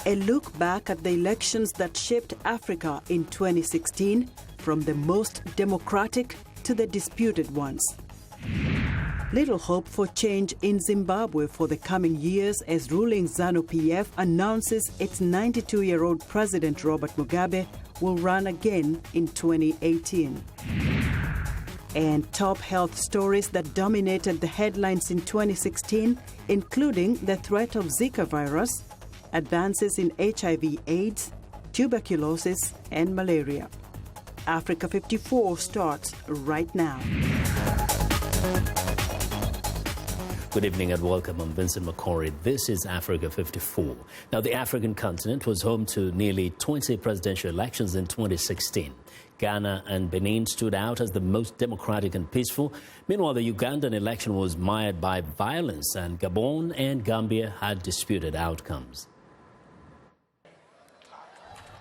A look back at the elections that shaped Africa in 2016, from the most democratic to the disputed ones. Little hope for change in Zimbabwe for the coming years as ruling ZANU-PF announces its 92-year-old President Robert Mugabe will run again in 2018. And top health stories that dominated the headlines in 2016, including the threat of Zika virus, advances in HIV/AIDS, tuberculosis, and malaria. Africa 54 starts right now. Good evening and welcome. I'm Vincent Makori. This is Africa 54. Now, the African continent was home to nearly 20 presidential elections in 2016. Ghana and Benin stood out as the most democratic and peaceful. Meanwhile, the Ugandan election was mired by violence, and Gabon and Gambia had disputed outcomes.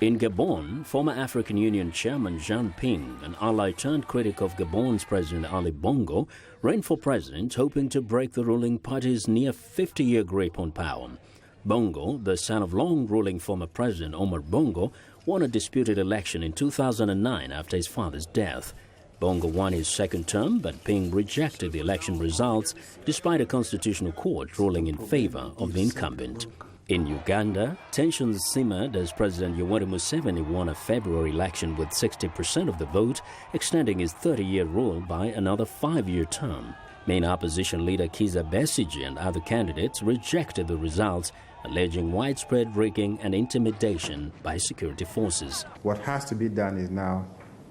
In Gabon, former African Union Chairman Jean Ping, an ally turned critic of Gabon's President Ali Bongo, ran for president, hoping to break the ruling party's near 50-year grip on power. Bongo, the son of long-ruling former President Omar Bongo, won a disputed election in 2009 after his father's death. Bongo won his second term, but Ping rejected the election results despite a constitutional court ruling in favor of the incumbent. In Uganda, tensions simmered as President Yoweri Museveni won a February election with 60% of the vote, extending his 30-year rule by another 5-year term. Main opposition leader Kizza Besigye and other candidates rejected the results, alleging widespread rigging and intimidation by security forces. What has to be done is now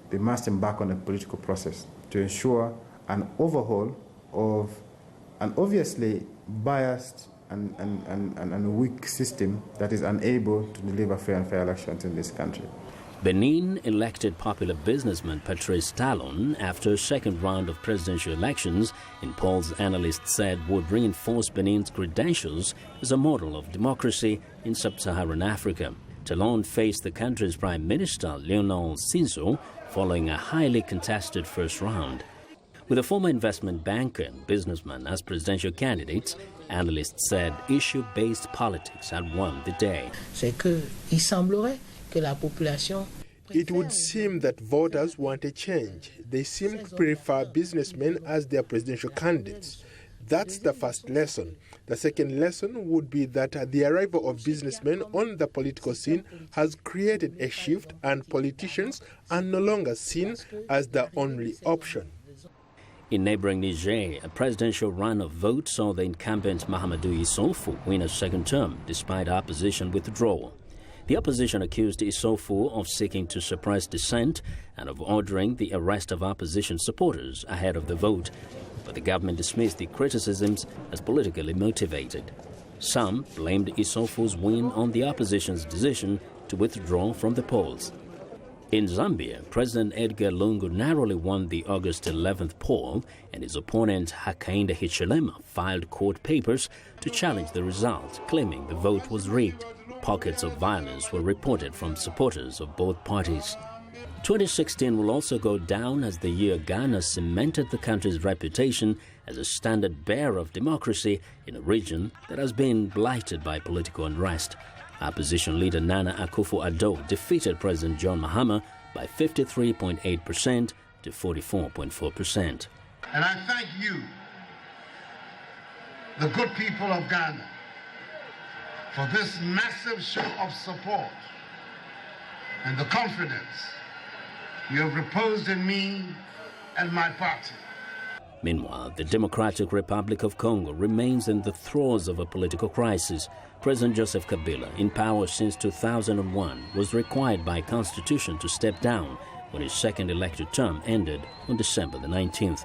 they must embark on a political process to ensure an overhaul of an obviously biased and a weak system that is unable to deliver fair and fair elections in this country. Benin elected popular businessman Patrice Talon after a second round of presidential elections in polls analysts said would reinforce Benin's credentials as a model of democracy in sub-Saharan Africa. Talon faced the country's Prime Minister Lionel Sinso following a highly contested first round. With a former investment banker and businessman as presidential candidates, analysts said issue-based politics had won the day. It would seem that voters want a change. They seem to prefer businessmen as their presidential candidates. That's the first lesson. The second lesson would be that the arrival of businessmen on the political scene has created a shift, and politicians are no longer seen as the only option. In neighboring Niger, a presidential run of votes saw the incumbent Mahamadou Issoufou win a second term despite opposition withdrawal. The opposition accused Issoufou of seeking to suppress dissent and of ordering the arrest of opposition supporters ahead of the vote, but the government dismissed the criticisms as politically motivated. Some blamed Issoufou's win on the opposition's decision to withdraw from the polls. In Zambia, President Edgar Lungu narrowly won the August 11th poll, and his opponent Hakainde Hichilema filed court papers to challenge the result, claiming the vote was rigged. Pockets of violence were reported from supporters of both parties. 2016 will also go down as the year Ghana cemented the country's reputation as a standard bearer of democracy in a region that has been blighted by political unrest. Opposition leader Nana Akufo-Addo defeated President John Mahama by 53.8% to 44.4%. And I thank you, the good people of Ghana, for this massive show of support and the confidence you have reposed in me and my party. Meanwhile, the Democratic Republic of Congo remains in the throes of a political crisis. President Joseph Kabila, in power since 2001, was required by Constitution to step down when his second elected term ended on December the 19th.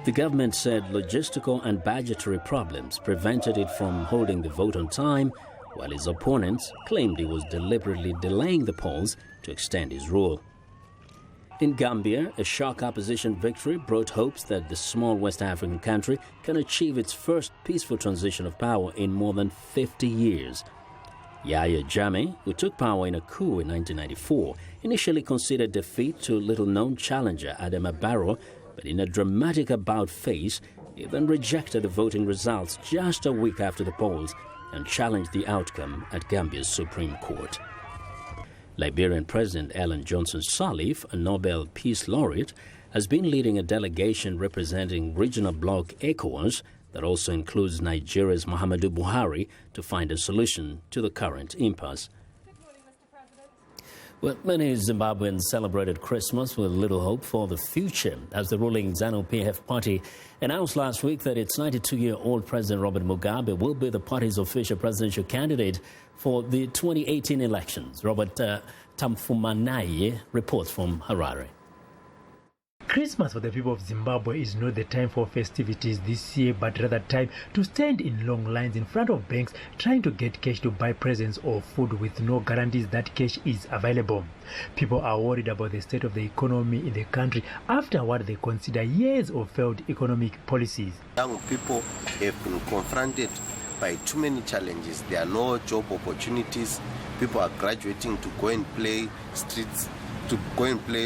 The government said logistical and budgetary problems prevented it from holding the vote on time, while his opponents claimed he was deliberately delaying the polls to extend his rule. In Gambia, a shock opposition victory brought hopes that the small West African country can achieve its first peaceful transition of power in more than 50 years. Yahya Jammeh, who took power in a coup in 1994, initially conceded defeat to little-known challenger Adama Barrow, but in a dramatic about-face, he then rejected the voting results just a week after the polls and challenged the outcome at Gambia's Supreme Court. Liberian President Ellen Johnson Sirleaf, a Nobel Peace Laureate, has been leading a delegation representing regional bloc ECOWAS that also includes Nigeria's Muhammadu Buhari to find a solution to the current impasse. Well, many Zimbabweans celebrated Christmas with little hope for the future as the ruling ZANU-PF party announced last week that its 92-year-old President Robert Mugabe will be the party's official presidential candidate for the 2018 elections. Robert Tamfumanaye reports from Harare. Christmas for the people of Zimbabwe is not the time for festivities this year, but rather time to stand in long lines in front of banks trying to get cash to buy presents or food with no guarantees that cash is available. People are worried about the state of the economy in the country after what they consider years of failed economic policies. Young people have been confronted by too many challenges. There are no job opportunities. People are graduating to go and play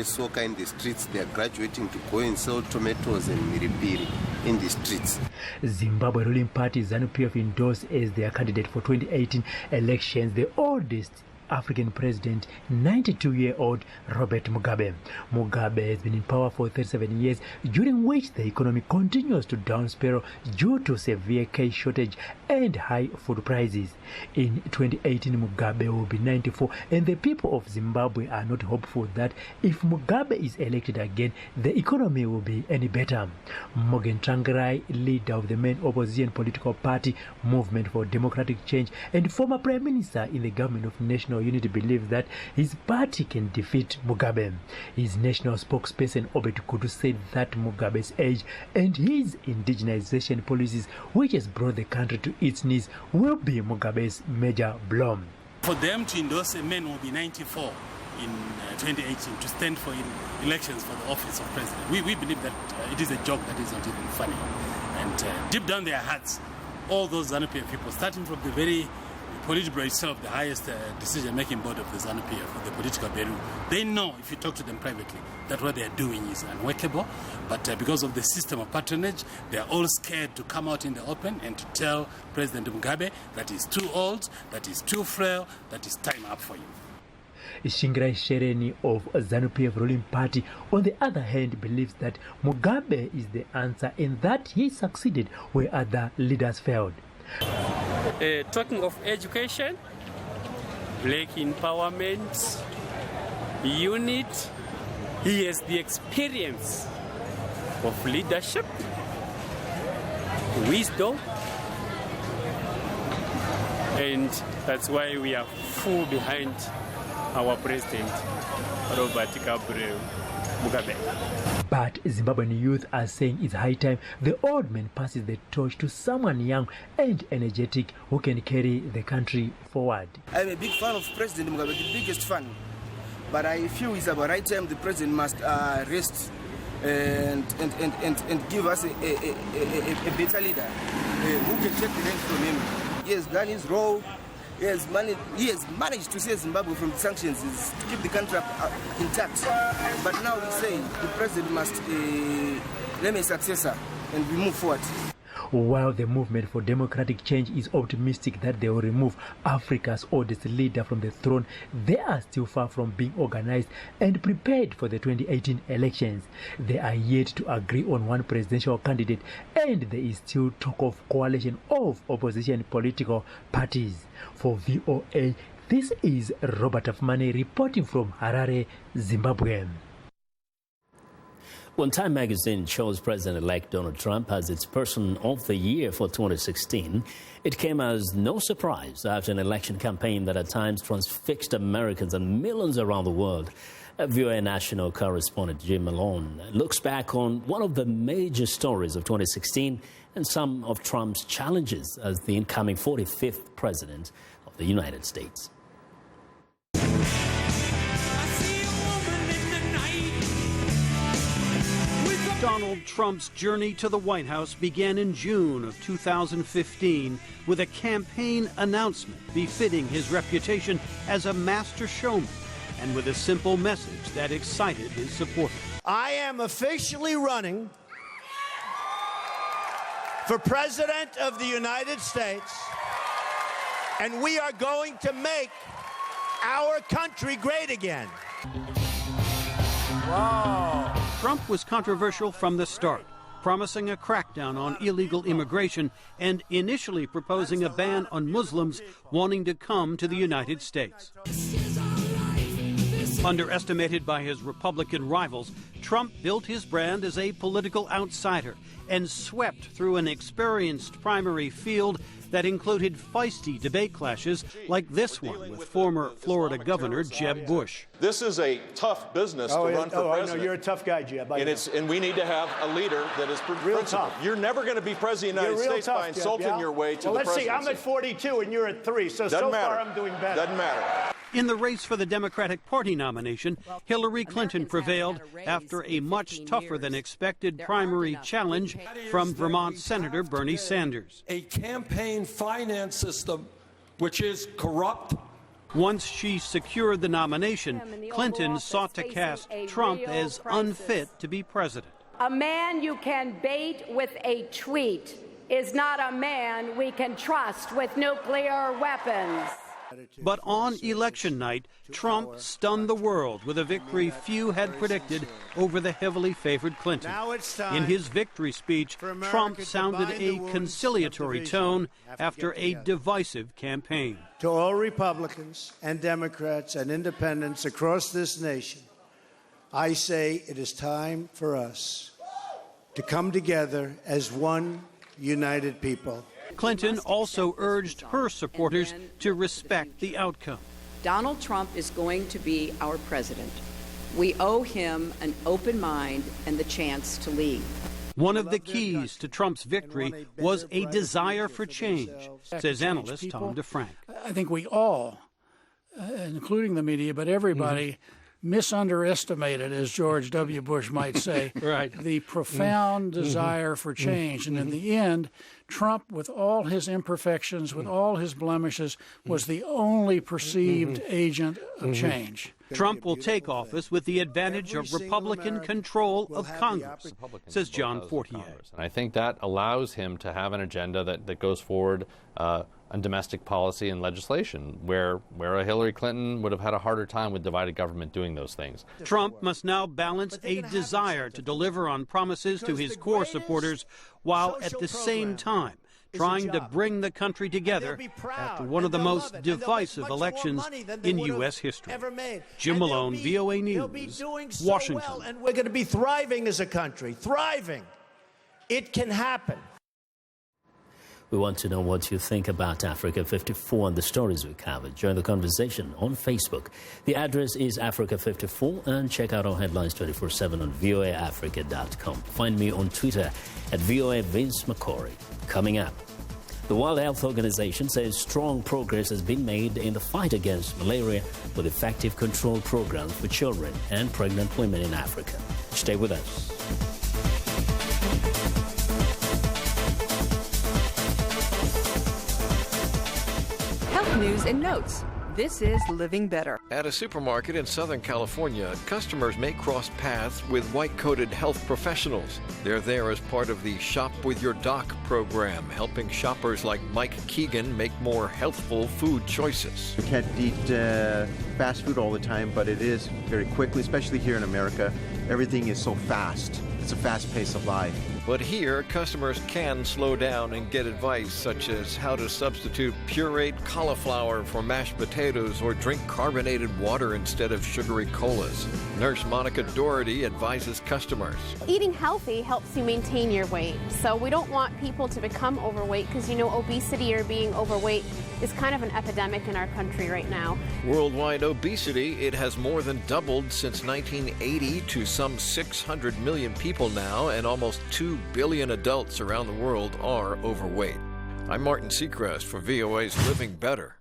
soccer in the streets. They are graduating to go and sell tomatoes and miripiri in the streets. Zimbabwe ruling party ZANU-PF endorsed as their candidate for 2018 elections the oldest African president, 92-year-old Robert Mugabe. Mugabe has been in power for 37 years, during which the economy continues to down spiral due to severe cash shortage and high food prices. In 2018, Mugabe will be 94, and the people of Zimbabwe are not hopeful that if Mugabe is elected again, the economy will be any better. Morgan Tsvangirai, leader of the main opposition political party, Movement for Democratic Change, and former prime minister in the government of national unity, believes that his party can defeat Mugabe. His national spokesperson Obed Kudu said that Mugabe's age and his indigenization policies, which has brought the country to its knees, will be Mugabe's major blow. For them to endorse a man who will be 94 in 2018 to stand for elections for the office of president, we believe that it is a joke that is not even funny. And deep down their hearts, all those ZANU-PF people, starting from the very Politburo itself, the highest decision-making board of the ZANU-PF, the political bureau, they know, if you talk to them privately, that what they are doing is unworkable. But because of the system of patronage, they are all scared to come out in the open and to tell President Mugabe that he's too old, that he's too frail, that it's time up for him. Tsvangirai Shereni of ZANU-PF ruling party, on the other hand, believes that Mugabe is the answer and that he succeeded where other leaders failed. Talking of education, black empowerment, unit, he has the experience of leadership, wisdom, and that's why we are full behind our president, Robert Mugabe. But Zimbabwean youth are saying it's high time the old man passes the torch to someone young and energetic who can carry the country forward. I'm a big fan of President Mugabe, the biggest fan. But I feel it's about right time the president must rest and give us a better leader who can take the reins from him. He has done his role. He has managed to save Zimbabwe from the sanctions, to keep the country intact. But now we say the president must name a successor and we move forward. While the Movement for Democratic Change is optimistic that they will remove Africa's oldest leader from the throne, they are still far from being organized and prepared for the 2018 elections. They are yet to agree on one presidential candidate, and there is still talk of coalition of opposition political parties. For VOA, this is Robert Afmane reporting from Harare, Zimbabwe. When Time magazine chose President-elect Donald Trump as its Person of the Year for 2016, it came as no surprise after an election campaign that at times transfixed Americans and millions around the world. VOA national correspondent Jim Malone looks back on one of the major stories of 2016 and some of Trump's challenges as the incoming 45th president of the United States. Donald Trump's journey to the White House began in June of 2015 with a campaign announcement befitting his reputation as a master showman and with a simple message that excited his supporters. I am officially running for President of the United States And we are going to make our country great again. Wow. Trump was controversial from the start, promising a crackdown on illegal immigration and initially proposing a ban on Muslims wanting to come to the United States. Underestimated by his Republican rivals, Trump built his brand as a political outsider and swept through an experienced primary field that included feisty debate clashes like this one with former Florida Governor Jeb Bush. This is a tough business to run for president. I know you're a tough guy, Jeb. And we need to have a leader that is principled. You're never going to be president of the United States by insulting your way to the presidency. Let's see, I'm at 42 and you're at 3, so far I'm doing better. Doesn't matter. In the race for the Democratic Party nomination, Hillary Clinton prevailed after a much tougher than expected primary challenge from Vermont Senator Bernie Sanders. A campaign finance system which is corrupt. Once she secured the nomination, Clinton sought to cast Trump as unfit to be president. A man you can bait with a tweet is not a man we can trust with nuclear weapons. But on election night, Trump stunned the world with a victory few had predicted over the heavily favored Clinton. In his victory speech, Trump sounded a conciliatory tone after a divisive campaign. To all Republicans and Democrats and independents across this nation, I say it is time for us to come together as one united people. Clinton also urged her supporters to respect the outcome. Donald Trump is going to be our president. We owe him an open mind and the chance to lead. One of the keys to Trump's victory was a desire for change, says analyst Tom DeFrank. I think we all, including the media, but everybody, misunderestimated, as George W. Bush might say, the profound desire for change. And in the end, Trump, with all his imperfections, with all his blemishes, was the only perceived agent of change. Trump will take office with the advantage of Republican control of Congress, says John Fortier. And I think that allows him to have an agenda that goes forward on domestic policy and legislation, where a Hillary Clinton would have had a harder time with divided government doing those things. Trump must now balance a desire to deliver on promises to his core supporters while at the same time trying to bring the country together after one of the most divisive elections in U.S. history. Jim Malone, VOA News, Washington. And we're going to be thriving as a country, thriving. It can happen. We want to know what you think about Africa 54 and the stories we covered. Join the conversation on Facebook. The address is Africa54 and check out our headlines 24/7 on voaafrica.com. Find me on Twitter at VOA Vince Makori. Coming up, the World Health Organization says strong progress has been made in the fight against malaria with effective control programs for children and pregnant women in Africa. Stay with us. News and notes. This is Living Better. At a supermarket in Southern California, customers may cross paths with white-coated health professionals. They're there as part of the Shop with Your Doc program, helping shoppers like Mike Keegan make more healthful food choices. You can't eat fast food all the time, but it is very quickly, especially here in America. Everything is so fast. It's a fast pace of life. But here, customers can slow down and get advice such as how to substitute pureed cauliflower for mashed potatoes or drink carbonated water instead of sugary colas. Nurse Monica Doherty advises customers. Eating healthy helps you maintain your weight. So we don't want people to become overweight because, you know, obesity or being overweight is kind of an epidemic in our country right now. Worldwide obesity, it has more than doubled since 1980 to some 600 million people now, and almost 2 billion adults around the world are overweight. I'm Martin Seacrest for VOA's Living Better.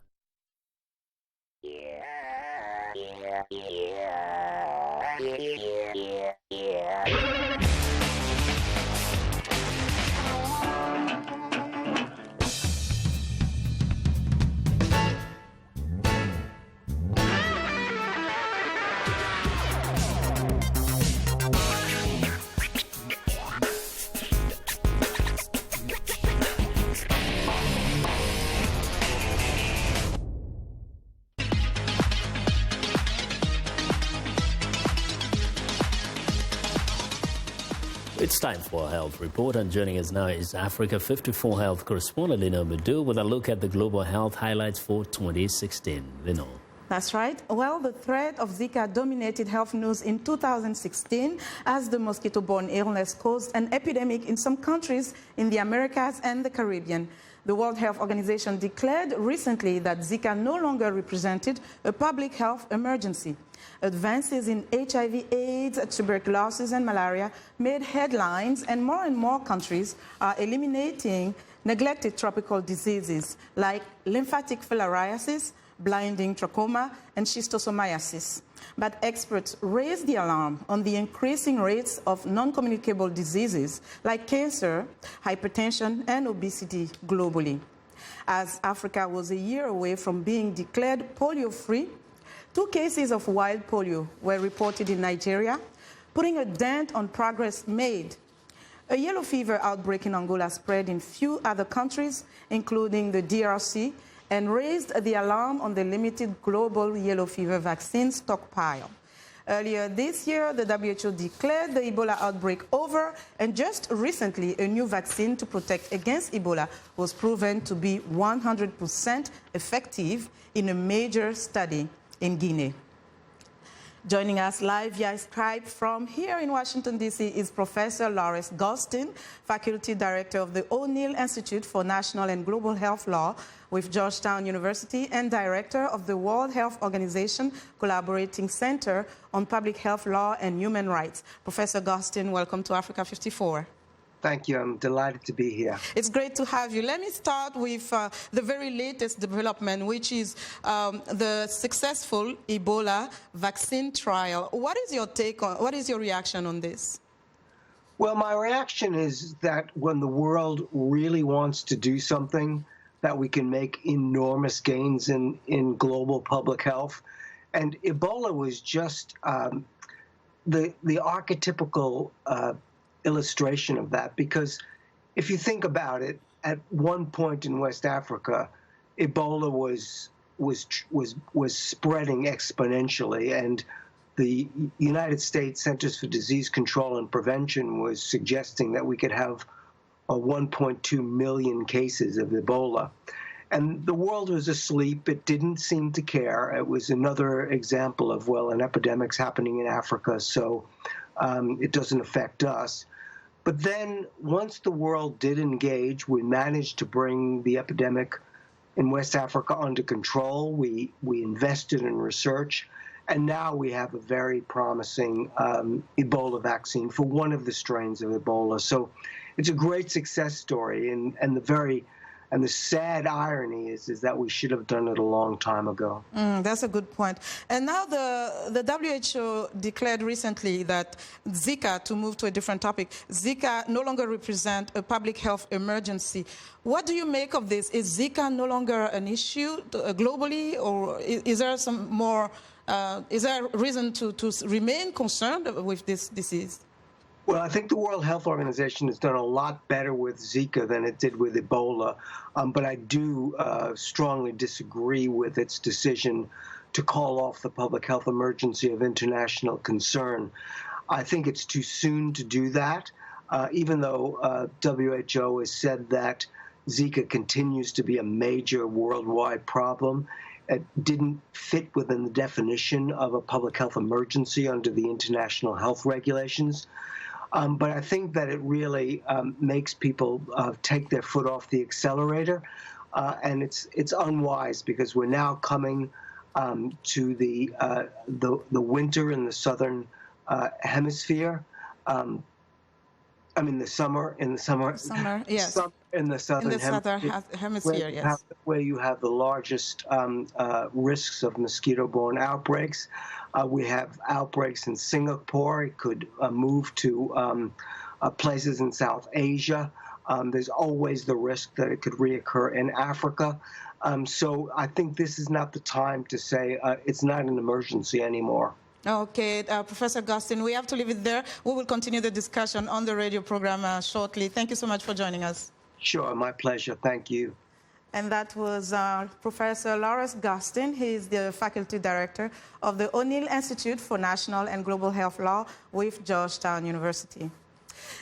It's time for a health report, and joining us now is Africa 54 health correspondent Lino Medu with a look at the global health highlights for 2016. Lino. That's right. Well, the threat of Zika dominated health news in 2016 as the mosquito-borne illness caused an epidemic in some countries in the Americas and the Caribbean. The World Health Organization declared recently that Zika no longer represented a public health emergency. Advances in HIV/AIDS, tuberculosis, and malaria made headlines, and more countries are eliminating neglected tropical diseases like lymphatic filariasis, blinding trachoma, and schistosomiasis. But experts raised the alarm on the increasing rates of non-communicable diseases like cancer, hypertension, and obesity globally. As Africa was a year away from being declared polio-free, 2 cases of wild polio were reported in Nigeria, putting a dent on progress made. A yellow fever outbreak in Angola spread in few other countries, including the DRC, and raised the alarm on the limited global yellow fever vaccine stockpile. Earlier this year, the WHO declared the Ebola outbreak over, and just recently, a new vaccine to protect against Ebola was proven to be 100% effective in a major study in Guinea. Joining us live via Skype from here in Washington, D.C. is Professor Lawrence Gostin, Faculty Director of the O'Neill Institute for National and Global Health Law with Georgetown University and Director of the World Health Organization Collaborating Center on Public Health Law and Human Rights. Professor Gostin, welcome to Africa 54. Thank you. I'm delighted to be here. It's great to have you. Let me start with the very latest development, which is the successful Ebola vaccine trial. What is your take on, what is your reaction on this? Well, my reaction is that when the world really wants to do something, that we can make enormous gains in global public health. And Ebola was just the archetypical illustration of that, because if you think about it, at one point in West Africa, Ebola was spreading exponentially, and the United States Centers for Disease Control and Prevention was suggesting that we could have 1.2 million cases of Ebola. And the world was asleep. It didn't seem to care. It was another example of, well, an epidemic's happening in Africa, so it doesn't affect us. But then once the world did engage, we managed to bring the epidemic in West Africa under control. We invested in research, and now we have a very promising Ebola vaccine for one of the strains of Ebola. So it's a great success story, and the sad irony is that we should have done it a long time ago. That's a good point. And now the WHO declared recently that Zika, to move to a different topic, Zika no longer represents a public health emergency. What do you make of this? Is Zika no longer an issue globally, or is there some more, is there reason to remain concerned with this disease? Well, I think the World Health Organization has done a lot better with Zika than it did with Ebola, but I do strongly disagree with its decision to call off the public health emergency of international concern. I think it's too soon to do that, even though WHO has said that Zika continues to be a major worldwide problem. It didn't fit within the definition of a public health emergency under the international health regulations. But I think that it really makes people take their foot off the accelerator, and it's unwise because we're now coming to the winter in the southern hemisphere. I mean the summer yes. In the southern hemisphere, yes. Where you have the largest risks of mosquito-borne outbreaks. We have outbreaks in Singapore. It could move to places in South Asia. There's always the risk that it could reoccur in Africa. So I think this is not the time to say it's not an emergency anymore. Okay, Professor Gostin, we have to leave it there. We will continue the discussion on the radio program shortly. Thank you so much for joining us. Sure, my pleasure. Thank you. And that was Professor Lawrence Gostin. He is the Faculty Director of the O'Neill Institute for National and Global Health Law with Georgetown University.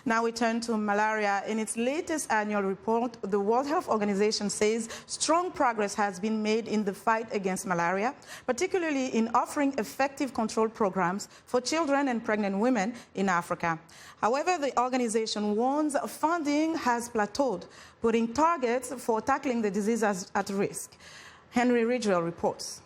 Now we turn to malaria. In its latest annual report, the World Health Organization says strong progress has been made in the fight against malaria, particularly in offering effective control programs for children and pregnant women in Africa. However, the organization warns funding has plateaued, putting targets for tackling the disease at risk. Henry Ridgwell reports.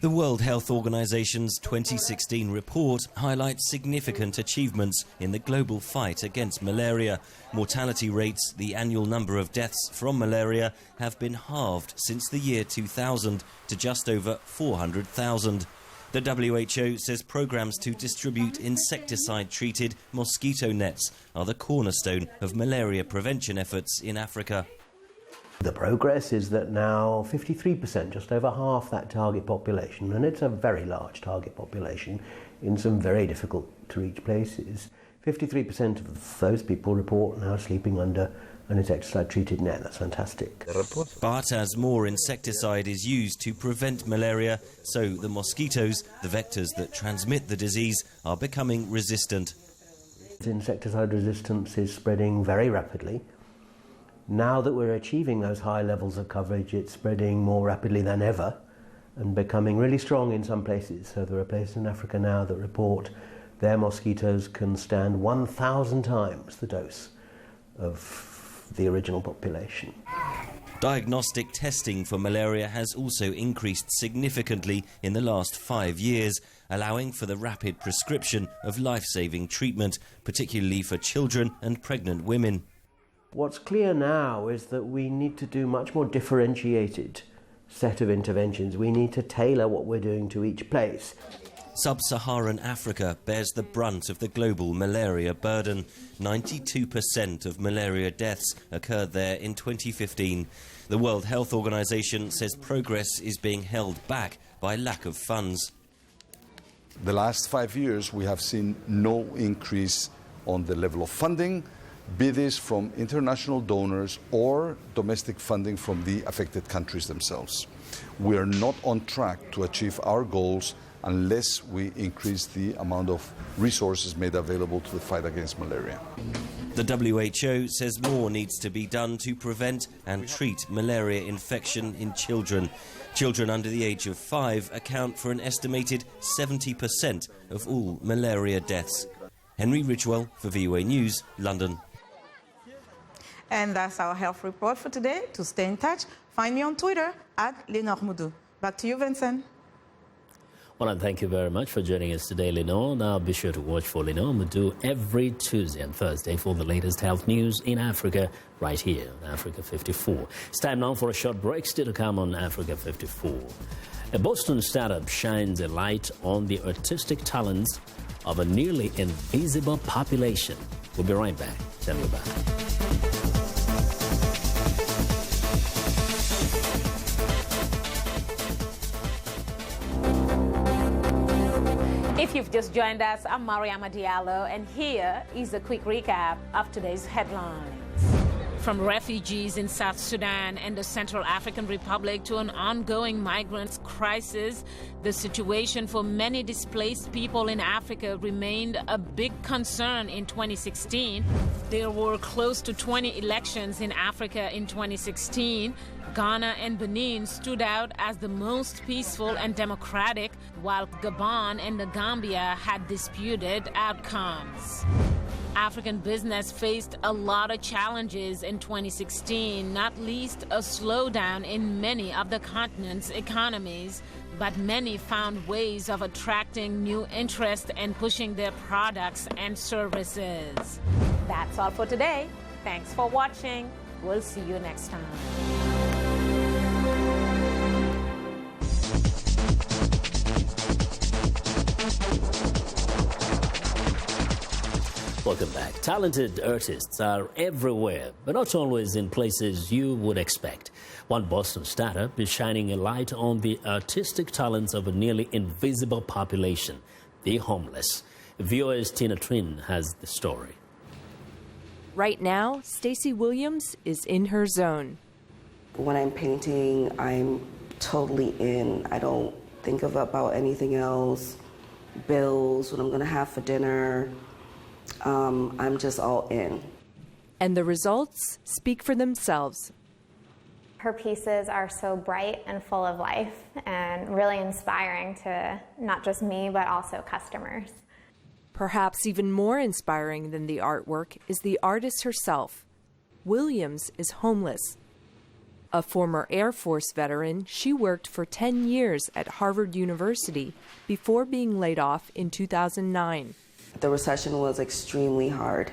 The World Health Organization's 2016 report highlights significant achievements in the global fight against malaria. Mortality rates, the annual number of deaths from malaria, have been halved since the year 2000 to just over 400,000. The WHO says programs to distribute insecticide-treated mosquito nets are the cornerstone of malaria prevention efforts in Africa. The progress is that now 53%, just over half that target population, and it's a very large target population in some very difficult to reach places, 53% of those people report now sleeping under an insecticide-treated net. That's fantastic. But as more insecticide is used to prevent malaria, so the mosquitoes, the vectors that transmit the disease, are becoming resistant. Insecticide resistance is spreading very rapidly. Now that we're achieving those high levels of coverage, it's spreading more rapidly than ever and becoming really strong in some places. So there are places in Africa now that report their mosquitoes can stand 1,000 times the dose of the original population. Diagnostic testing for malaria has also increased significantly in the last 5 years, allowing for the rapid prescription of life-saving treatment, particularly for children and pregnant women. What's clear now is that we need to do much more differentiated set of interventions. We need to tailor what we're doing to each place. Sub-Saharan Africa bears the brunt of the global malaria burden. 92% of malaria deaths occurred there in 2015. The World Health Organization says progress is being held back by lack of funds. The last 5 years we have seen no increase on the level of funding, be this from international donors or domestic funding from the affected countries themselves. We are not on track to achieve our goals unless we increase the amount of resources made available to the fight against malaria. The WHO says more needs to be done to prevent and treat malaria infection in children. Children under the age of 5 account for an estimated 70% of all malaria deaths. Henry Ridgwell for VOA News, London. And that's our health report for today. To stay in touch, find me on Twitter @LenorMoudou. Back to you, Vincent. Well, and thank you very much for joining us today, Lenore. Now be sure to watch for Lenore Moudou every Tuesday and Thursday for the latest health news in Africa, right here on Africa 54. It's time now for a short break. Still to come on Africa 54. A Boston startup shines a light on the artistic talents of a nearly invisible population. We'll be right back. Tell you about it. If you've just joined us, I'm Mariama Diallo, and here is a quick recap of today's headlines. From refugees in South Sudan and the Central African Republic to an ongoing migrant crisis, the situation for many displaced people in Africa remained a big concern in 2016. There were close to 20 elections in Africa in 2016. Ghana and Benin stood out as the most peaceful and democratic, while Gabon and the Gambia had disputed outcomes. African business faced a lot of challenges in 2016, not least a slowdown in many of the continent's economies, but many found ways of attracting new interest and pushing their products and services. That's all for today. Thanks for watching. We'll see you next time. Welcome back. Talented artists are everywhere, but not always in places you would expect. One Boston startup is shining a light on the artistic talents of a nearly invisible population, the homeless. VOA's Tina Trin has the story. Right now, Stacey Williams is in her zone. When I'm painting, I'm totally in. I don't think about anything else. Bills, what I'm going to have for dinner. I'm just all in. And the results speak for themselves. Her pieces are so bright and full of life and really inspiring to not just me, but also customers. Perhaps even more inspiring than the artwork is the artist herself. Williams is homeless. A former Air Force veteran, she worked for 10 years at Harvard University before being laid off in 2009. The recession was extremely hard.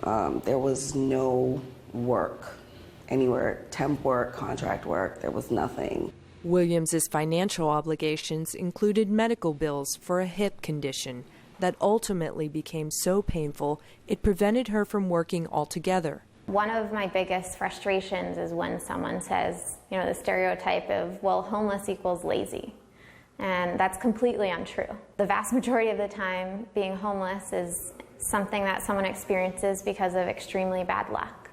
There was no work anywhere, temp work, contract work, there was nothing. Williams's financial obligations included medical bills for a hip condition that ultimately became so painful it prevented her from working altogether. One of my biggest frustrations is when someone says, the stereotype of, well, homeless equals lazy. And that's completely untrue. The vast majority of the time, being homeless is something that someone experiences because of extremely bad luck.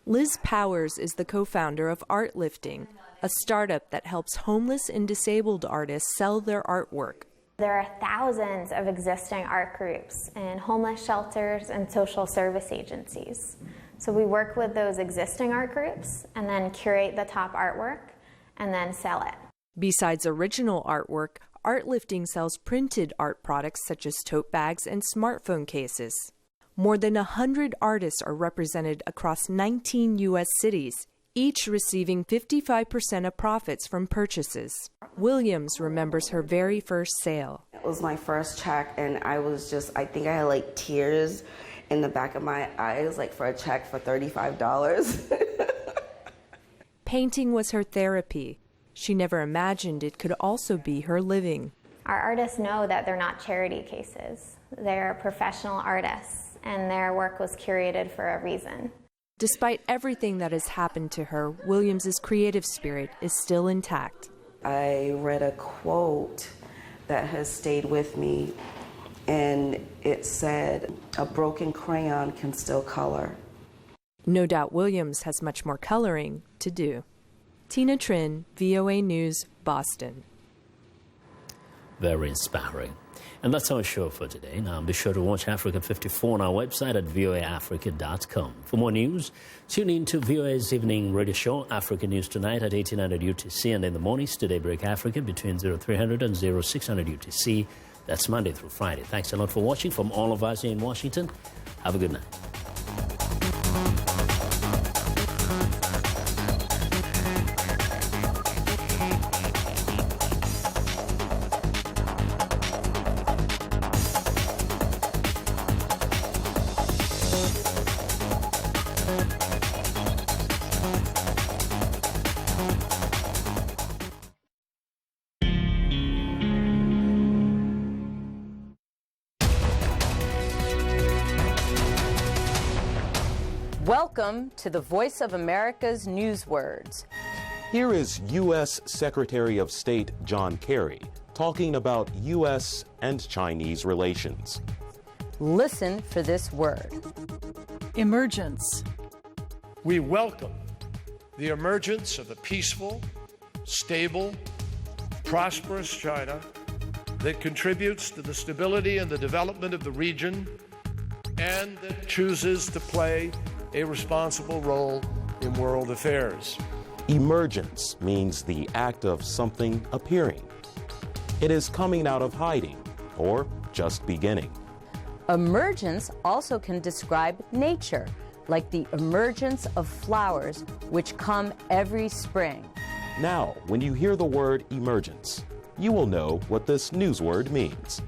Liz Powers is the co-founder of Art Lifting, a startup that helps homeless and disabled artists sell their artwork. There are thousands of existing art groups in homeless shelters and social service agencies. So we work with those existing art groups and then curate the top artwork and then sell it. Besides original artwork, Art Lifting sells printed art products such as tote bags and smartphone cases. More than 100 artists are represented across 19 U.S. cities, each receiving 55% of profits from purchases. Williams remembers her very first sale. It was my first check, and I think I had tears in the back of my eyes, for a check for $35. Painting was her therapy. She never imagined it could also be her living. Our artists know that they're not charity cases. They're professional artists, and their work was curated for a reason. Despite everything that has happened to her, Williams's creative spirit is still intact. I read a quote that has stayed with me, and it said, "A broken crayon can still color." No doubt Williams has much more coloring to do. Tina Trin, VOA News, Boston. Very inspiring. And that's our show for today. Now be sure to watch Africa 54 on our website at voaafrica.com. For more news, tune in to VOA's evening radio show, Africa News Tonight at 1800 UTC, and in the mornings to Daybreak Africa between 0300 and 0600 UTC. That's Monday through Friday. Thanks a lot for watching. From all of us here in Washington, have a good night. Welcome to the Voice of America's Newswords. Here is U.S. Secretary of State John Kerry talking about U.S. and Chinese relations. Listen for this word. Emergence. We welcome the emergence of a peaceful, stable, prosperous China that contributes to the stability and the development of the region and that chooses to play a responsible role in world affairs. Emergence means the act of something appearing. It is coming out of hiding or just beginning. Emergence also can describe nature, like the emergence of flowers, which come every spring. Now, when you hear the word emergence, you will know what this newsword means.